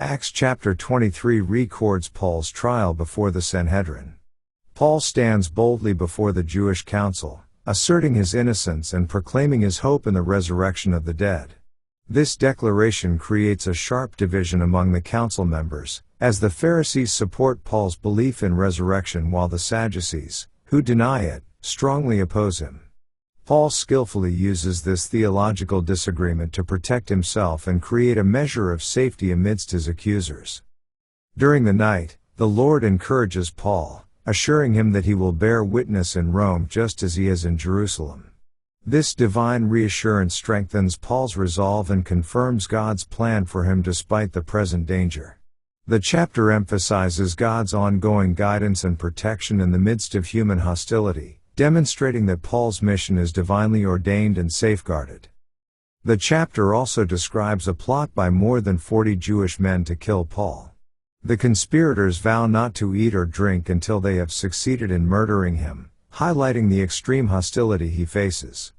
Acts chapter 23 records Paul's trial before the Sanhedrin. Paul stands boldly before the Jewish council, asserting his innocence and proclaiming his hope in the resurrection of the dead. This declaration creates a sharp division among the council members, as the Pharisees support Paul's belief in resurrection while the Sadducees, who deny it, strongly oppose him. Paul skillfully uses this theological disagreement to protect himself and create a measure of safety amidst his accusers. During the night, the Lord encourages Paul, assuring him that he will bear witness in Rome just as he is in Jerusalem. This divine reassurance strengthens Paul's resolve and confirms God's plan for him despite the present danger. The chapter emphasizes God's ongoing guidance and protection in the midst of human hostility, demonstrating that Paul's mission is divinely ordained and safeguarded. The chapter also describes a plot by more than 40 Jewish men to kill Paul. The conspirators vow not to eat or drink until they have succeeded in murdering him, highlighting the extreme hostility he faces.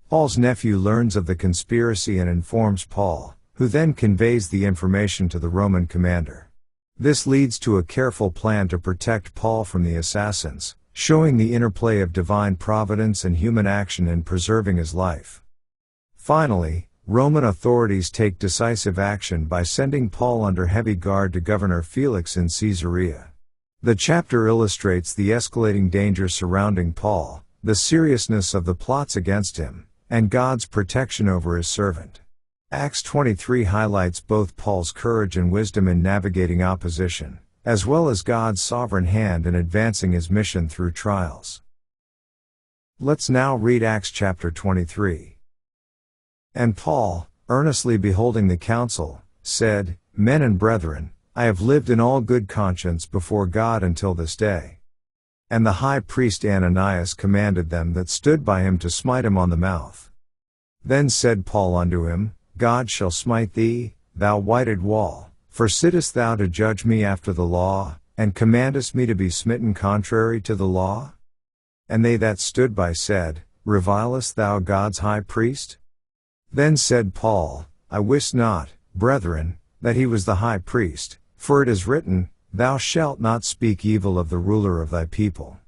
Paul's nephew learns of the conspiracy and informs Paul, who then conveys the information to the Roman commander. This leads to a careful plan to protect Paul from the assassins, showing the interplay of divine providence and human action in preserving his life. Finally, Roman authorities take decisive action by sending Paul under heavy guard to Governor Felix in Caesarea. The chapter illustrates the escalating danger surrounding Paul, the seriousness of the plots against him, and God's protection over his servant. Acts 23 highlights both Paul's courage and wisdom in navigating opposition, as well as God's sovereign hand in advancing his mission through trials. Let's now read Acts chapter 23. And Paul, earnestly beholding the council, said, Men and brethren, I have lived in all good conscience before God until this day. And the high priest Ananias commanded them that stood by him to smite him on the mouth. Then said Paul unto him, God shall smite thee, thou whited wall. For sittest thou to judge me after the law, and commandest me to be smitten contrary to the law? And they that stood by said, Revilest thou God's high priest? Then said Paul, I wist not, brethren, that he was the high priest, for it is written, Thou shalt not speak evil of the ruler of thy people.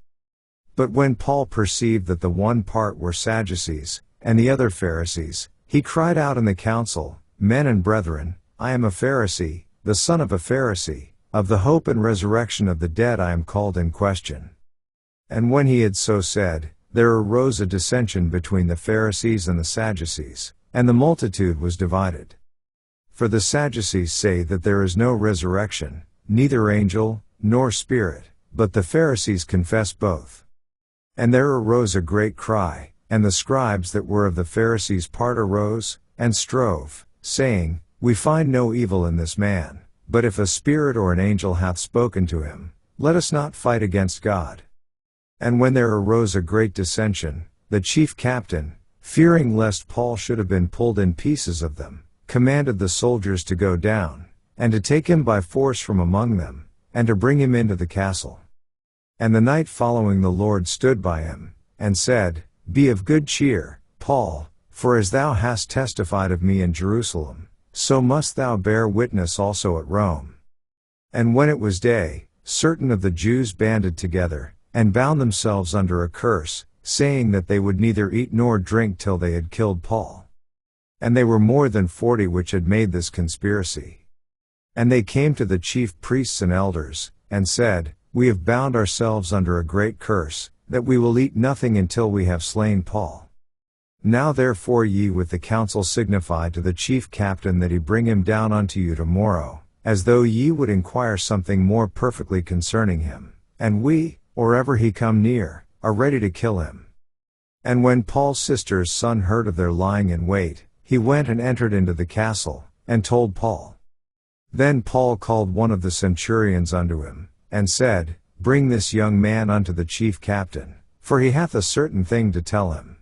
But when Paul perceived that the one part were Sadducees, and the other Pharisees, he cried out in the council, Men and brethren, I am a Pharisee, the son of a Pharisee, of the hope and resurrection of the dead I am called in question. And when he had so said, there arose a dissension between the Pharisees and the Sadducees, and the multitude was divided. For the Sadducees say that there is no resurrection, neither angel, nor spirit, but the Pharisees confess both. And there arose a great cry, and the scribes that were of the Pharisees' part arose, and strove, saying, We find no evil in this man, but if a spirit or an angel hath spoken to him, let us not fight against God. And when there arose a great dissension, the chief captain, fearing lest Paul should have been pulled in pieces of them, commanded the soldiers to go down, and to take him by force from among them, and to bring him into the castle. And the night following the Lord stood by him, and said, Be of good cheer, Paul, for as thou hast testified of me in Jerusalem, so must thou bear witness also at Rome. And when it was day, certain of the Jews banded together, and bound themselves under a curse, saying that they would neither eat nor drink till they had killed Paul. And they were more than 40 which had made this conspiracy. And they came to the chief priests and elders, and said, We have bound ourselves under a great curse, that we will eat nothing until we have slain Paul. Now therefore ye with the council signify to the chief captain that he bring him down unto you tomorrow, as though ye would inquire something more perfectly concerning him, and we, or ever he come near, are ready to kill him. And when Paul's sister's son heard of their lying in wait, he went and entered into the castle, and told Paul. Then Paul called one of the centurions unto him, and said, Bring this young man unto the chief captain, for he hath a certain thing to tell him.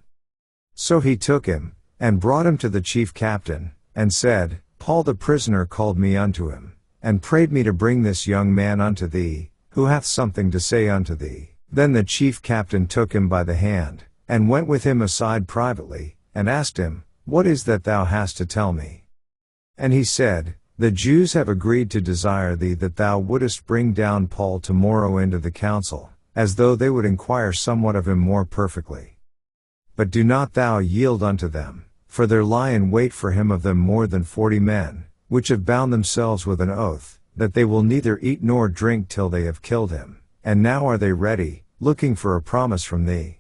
So he took him, and brought him to the chief captain, and said, Paul the prisoner called me unto him, and prayed me to bring this young man unto thee, who hath something to say unto thee. Then the chief captain took him by the hand, and went with him aside privately, and asked him, What is that thou hast to tell me? And he said, The Jews have agreed to desire thee that thou wouldest bring down Paul tomorrow into the council, as though they would inquire somewhat of him more perfectly. But do not thou yield unto them, for there lie in wait for him of them more than 40 men, which have bound themselves with an oath, that they will neither eat nor drink till they have killed him, and now are they ready, looking for a promise from thee.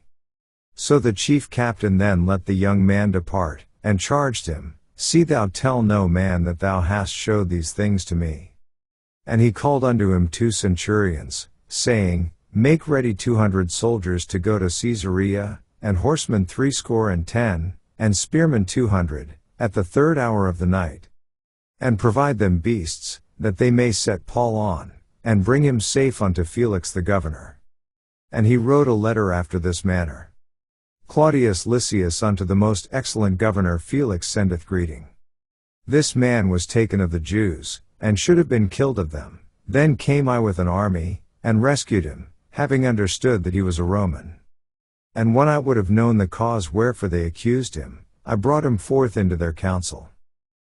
So the chief captain then let the young man depart, and charged him, See thou tell no man that thou hast showed these things to me. And he called unto him 2 centurions, saying, Make ready 200 soldiers to go to Caesarea, and horsemen 70, and spearmen 200, at the 3rd hour of the night. And provide them beasts, that they may set Paul on, and bring him safe unto Felix the governor. And he wrote a letter after this manner. Claudius Lysias unto the most excellent governor Felix sendeth greeting. This man was taken of the Jews, and should have been killed of them. Then came I with an army, and rescued him, having understood that he was a Roman. And when I would have known the cause wherefore they accused him, I brought him forth into their council,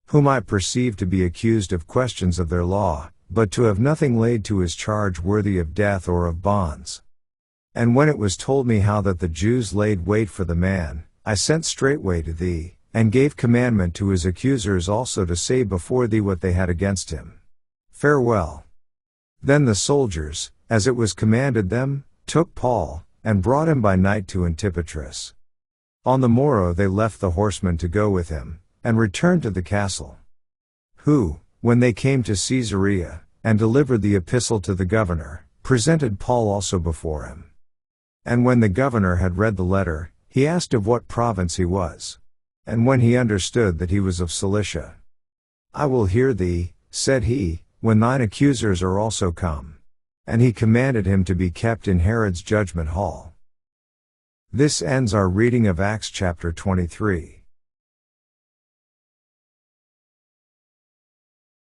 whom I perceived to be accused of questions of their law, but to have nothing laid to his charge worthy of death or of bonds. And when it was told me how that the Jews laid wait for the man, I sent straightway to thee, and gave commandment to his accusers also to say before thee what they had against him. Farewell. Then the soldiers, as it was commanded them, took Paul, and brought him by night to Antipatris. On the morrow they left the horsemen to go with him, and returned to the castle. Who, when they came to Caesarea, and delivered the epistle to the governor, presented Paul also before him. And when the governor had read the letter, he asked of what province he was. And when he understood that he was of Cilicia, I will hear thee, said he, when thine accusers are also come. And he commanded him to be kept in Herod's judgment hall. This ends our reading of Acts chapter 23.